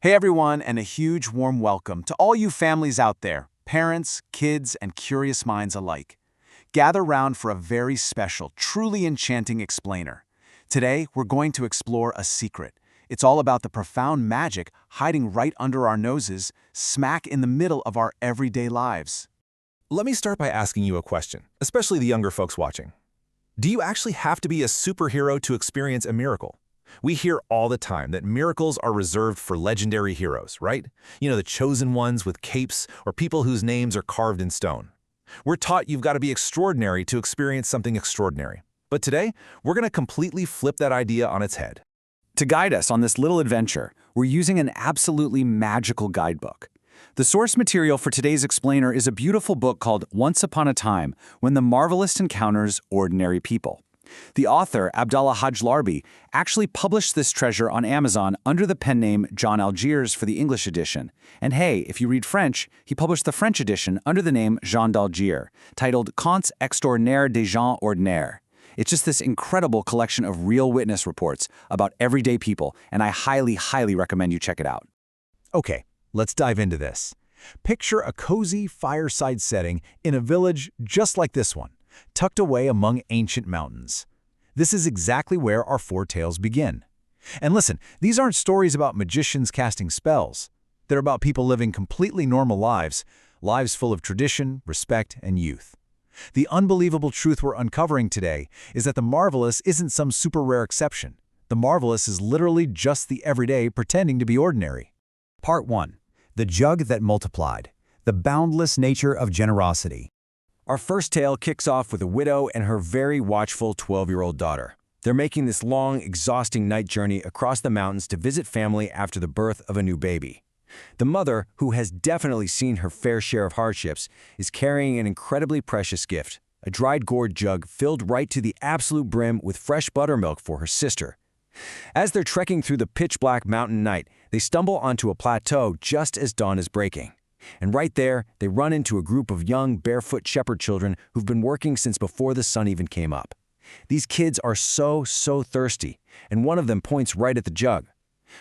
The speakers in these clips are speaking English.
Hey everyone, and a huge warm welcome to all you families out there, parents, kids, and curious minds alike. Gather round for a very special, truly enchanting explainer. Today, we're going to explore a secret. It's all about the profound magic hiding right under our noses, smack in the middle of our everyday lives. Let me start by asking you a question, especially the younger folks watching. Do you actually have to be a superhero to experience a miracle? We hear all the time that miracles are reserved for legendary heroes, right? You know, the chosen ones with capes or people whose names are carved in stone. We're taught you've got to be extraordinary to experience something extraordinary. But today, we're going to completely flip that idea on its head. To guide us on this little adventure, we're using an absolutely magical guidebook. The source material for today's explainer is a beautiful book called Once Upon a Time, When the Marvelous Encounters Ordinary People. The author, HADJ-LARBI, actually published this treasure on Amazon under the pen name John Algiers for the English edition. And hey, if you read French, he published the French edition under the name Jean d'Algiers, titled Contes extraordinaires des gens ordinaires. It's just this incredible collection of real witness reports about everyday people, and I highly, highly recommend you check it out. Okay, let's dive into this. Picture a cozy fireside setting in a village just like this one, tucked away among ancient mountains. This is exactly where our four tales begin. And listen, these aren't stories about magicians casting spells. They're about people living completely normal lives, lives full of tradition, respect, and youth. The unbelievable truth we're uncovering today is that the marvelous isn't some super rare exception. The marvelous is literally just the everyday pretending to be ordinary. Part 1. The Jug That Multiplied. The Boundless Nature of Generosity. Our first tale kicks off with a widow and her very watchful 12-year-old daughter. They're making this long, exhausting night journey across the mountains to visit family after the birth of a new baby. The mother, who has definitely seen her fair share of hardships, is carrying an incredibly precious gift, a dried gourd jug filled right to the absolute brim with fresh buttermilk for her sister. As they're trekking through the pitch-black mountain night, they stumble onto a plateau just as dawn is breaking. And right there, they run into a group of young, barefoot shepherd children who've been working since before the sun even came up. These kids are so thirsty, and one of them points right at the jug.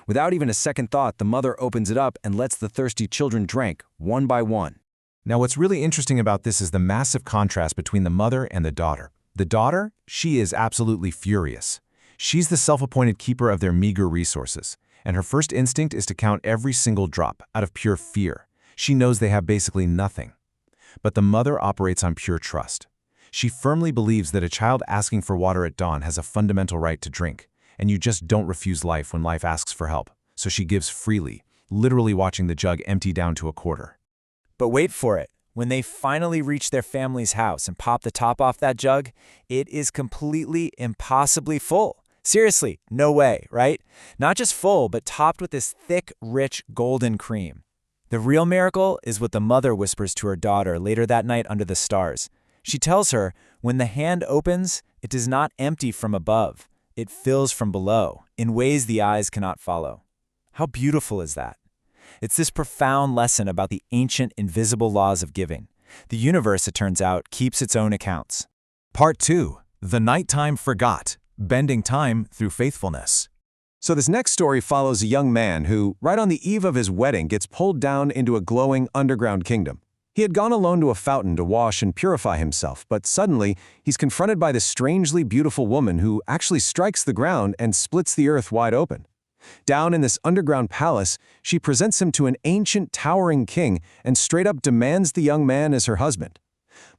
Without even a second thought, the mother opens it up and lets the thirsty children drink, one by one. Now, what's really interesting about this is the massive contrast between the mother and the daughter. The daughter, she is absolutely furious. She's the self-appointed keeper of their meager resources, and her first instinct is to count every single drop out of pure fear. She knows they have basically nothing. But the mother operates on pure trust. She firmly believes that a child asking for water at dawn has a fundamental right to drink, and you just don't refuse life when life asks for help. So she gives freely, literally watching the jug empty down to a quarter. But wait for it. When they finally reach their family's house and pop the top off that jug, it is completely impossibly full. Seriously, no way, right? Not just full, but topped with this thick, rich, golden cream. The real miracle is what the mother whispers to her daughter later that night under the stars. She tells her, when the hand opens, it does not empty from above. It fills from below, in ways the eyes cannot follow. How beautiful is that? It's this profound lesson about the ancient, invisible laws of giving. The universe, it turns out, keeps its own accounts. Part 2. The Nighttime Forgot. Bending Time Through Faithfulness. So this next story follows a young man who, right on the eve of his wedding, gets pulled down into a glowing underground kingdom. He had gone alone to a fountain to wash and purify himself, but suddenly he's confronted by this strangely beautiful woman who actually strikes the ground and splits the earth wide open. Down in this underground palace, she presents him to an ancient, towering king and straight up demands the young man as her husband.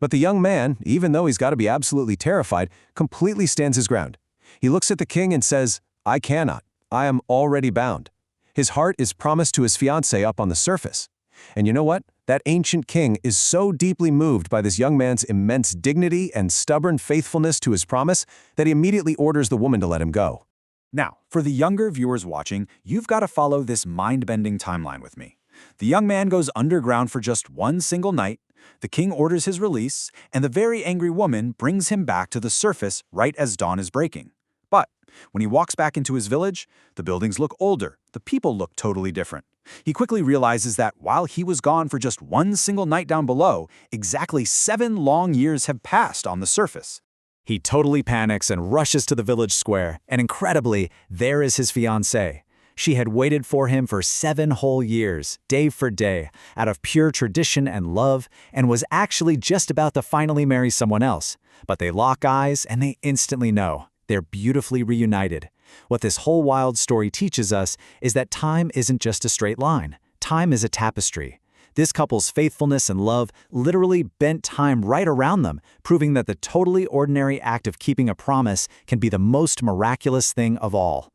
But the young man, even though he's got to be absolutely terrified, completely stands his ground. He looks at the king and says, "I cannot. I am already bound." His heart is promised to his fiancée up on the surface. And you know what? That ancient king is so deeply moved by this young man's immense dignity and stubborn faithfulness to his promise that he immediately orders the woman to let him go. Now, for the younger viewers watching, you've got to follow this mind-bending timeline with me. The young man goes underground for just one single night, the king orders his release, and the very angry woman brings him back to the surface right as dawn is breaking. But when he walks back into his village, the buildings look older, the people look totally different. He quickly realizes that while he was gone for just one single night down below, exactly 7 long years have passed on the surface. He totally panics and rushes to the village square, and incredibly, there is his fiancée. She had waited for him for 7 whole years, day for day, out of pure tradition and love, and was actually just about to finally marry someone else. But they lock eyes and they instantly know. They're beautifully reunited. What this whole wild story teaches us is that time isn't just a straight line. Time is a tapestry. This couple's faithfulness and love literally bent time right around them, proving that the totally ordinary act of keeping a promise can be the most miraculous thing of all.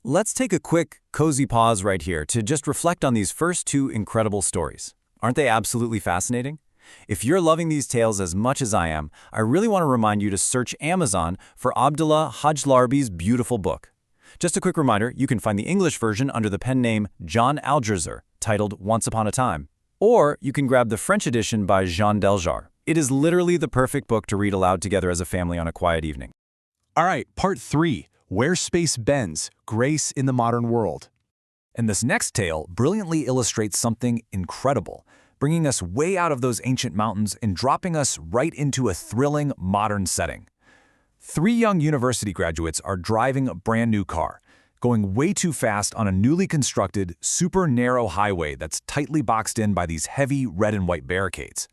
Let's take a quick, cozy pause right here to just reflect on these first 2 incredible stories. Aren't they absolutely fascinating? If you're loving these tales as much as I am, I really want to remind you to search Amazon for Abdullah HADJ-LARBI's beautiful book. Just a quick reminder, you can find the English version under the pen name John Algerzer, titled Once Upon a Time. Or you can grab the French edition by Jean Deljar. It is literally the perfect book to read aloud together as a family on a quiet evening. All right, part 3, Where Space Bends, Grace in the Modern World. And this next tale brilliantly illustrates something incredible, bringing us way out of those ancient mountains and dropping us right into a thrilling modern setting. 3 young university graduates are driving a brand new car, going way too fast on a newly constructed, super narrow highway that's tightly boxed in by these heavy red and white barricades.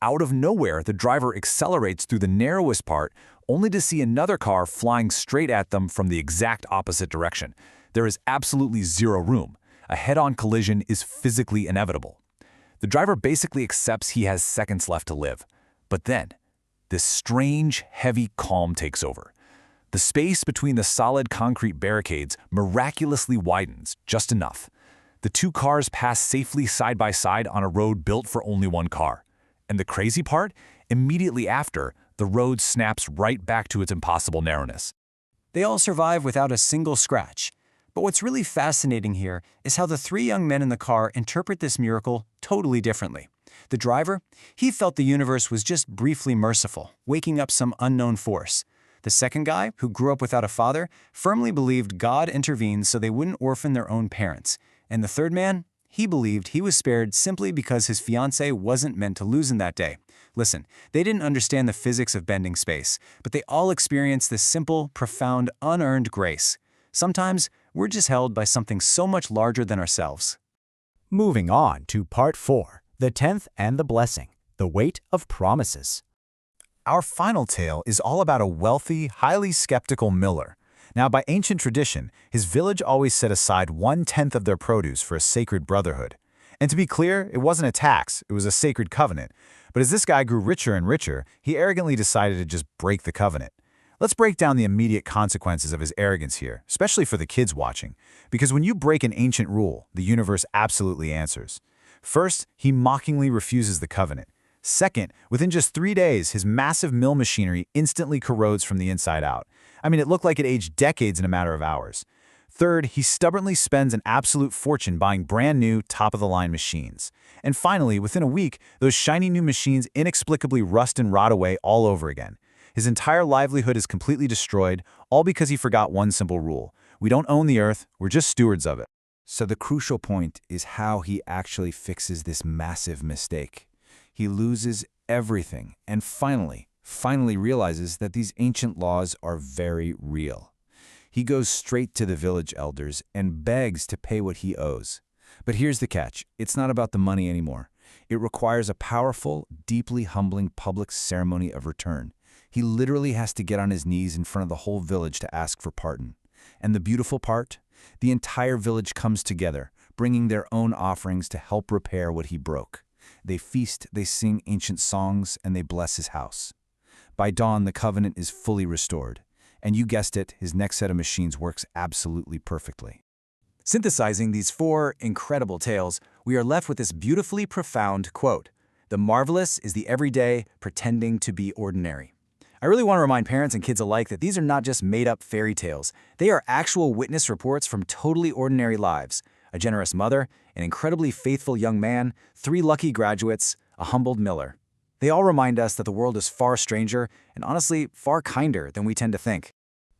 Out of nowhere, the driver accelerates through the narrowest part, only to see another car flying straight at them from the exact opposite direction. There is absolutely zero room. A head-on collision is physically inevitable. The driver basically accepts he has seconds left to live. But then, this strange, heavy calm takes over. The space between the solid concrete barricades miraculously widens just enough. The 2 cars pass safely side by side on a road built for only 1 car. And the crazy part? Immediately after, the road snaps right back to its impossible narrowness. They all survive without a single scratch. But what's really fascinating here is how the 3 young men in the car interpret this miracle totally differently. The driver, he felt the universe was just briefly merciful, waking up some unknown force. The second guy, who grew up without a father, firmly believed God intervened so they wouldn't orphan their own parents. And the third man, he believed he was spared simply because his fiancée wasn't meant to lose in that day. Listen, they didn't understand the physics of bending space, but they all experienced this simple, profound, unearned grace. Sometimes, we're just held by something so much larger than ourselves. Moving on to part 4, The 10th and the Blessing, The Weight of Promises. Our final tale is all about a wealthy, highly skeptical miller. Now, by ancient tradition, his village always set aside 1/10 of their produce for a sacred brotherhood. And to be clear, it wasn't a tax, it was a sacred covenant. But as this guy grew richer and richer, he arrogantly decided to just break the covenant. Let's break down the immediate consequences of his arrogance here, especially for the kids watching. Because when you break an ancient rule, the universe absolutely answers. First, he mockingly refuses the covenant. Second, within just 3 days, his massive mill machinery instantly corrodes from the inside out. I mean, it looked like it aged decades in a matter of hours. Third, he stubbornly spends an absolute fortune buying brand new, top-of-the-line machines. And finally, within a week, those shiny new machines inexplicably rust and rot away all over again. His entire livelihood is completely destroyed, all because he forgot one simple rule. We don't own the earth, we're just stewards of it. So the crucial point is how he actually fixes this massive mistake. He loses everything and finally realizes that these ancient laws are very real. He goes straight to the village elders and begs to pay what he owes. But here's the catch. It's not about the money anymore. It requires a powerful, deeply humbling public ceremony of return. He literally has to get on his knees in front of the whole village to ask for pardon. And the beautiful part? The entire village comes together, bringing their own offerings to help repair what he broke. They feast, they sing ancient songs, and they bless his house. By dawn, the covenant is fully restored. And you guessed it, his next set of machines works absolutely perfectly. Synthesizing these 4 incredible tales, we are left with this beautifully profound quote: "The marvelous is the everyday pretending to be ordinary." I really want to remind parents and kids alike that these are not just made-up fairy tales. They are actual witness reports from totally ordinary lives. A generous mother, an incredibly faithful young man, 3 lucky graduates, a humbled miller. They all remind us that the world is far stranger and honestly far kinder than we tend to think.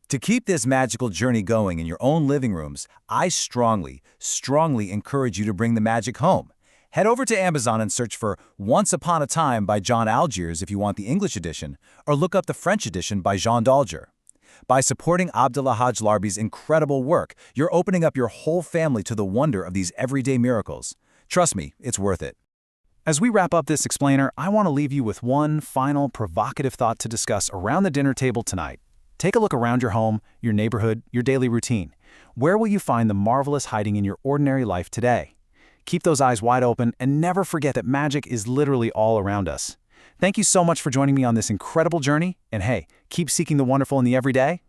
To keep this magical journey going in your own living rooms, I strongly encourage you to bring the magic home. Head over to Amazon and search for Once Upon a Time by John Algiers if you want the English edition, or look up the French edition by Jean Dalger. By supporting HADJ-LARBI's incredible work, you're opening up your whole family to the wonder of these everyday miracles. Trust me, it's worth it. As we wrap up this explainer, I want to leave you with one final provocative thought to discuss around the dinner table tonight. Take a look around your home, your neighborhood, your daily routine. Where will you find the marvelous hiding in your ordinary life today? Keep those eyes wide open and never forget that magic is literally all around us. Thank you so much for joining me on this incredible journey, and hey, keep seeking the wonderful in the everyday.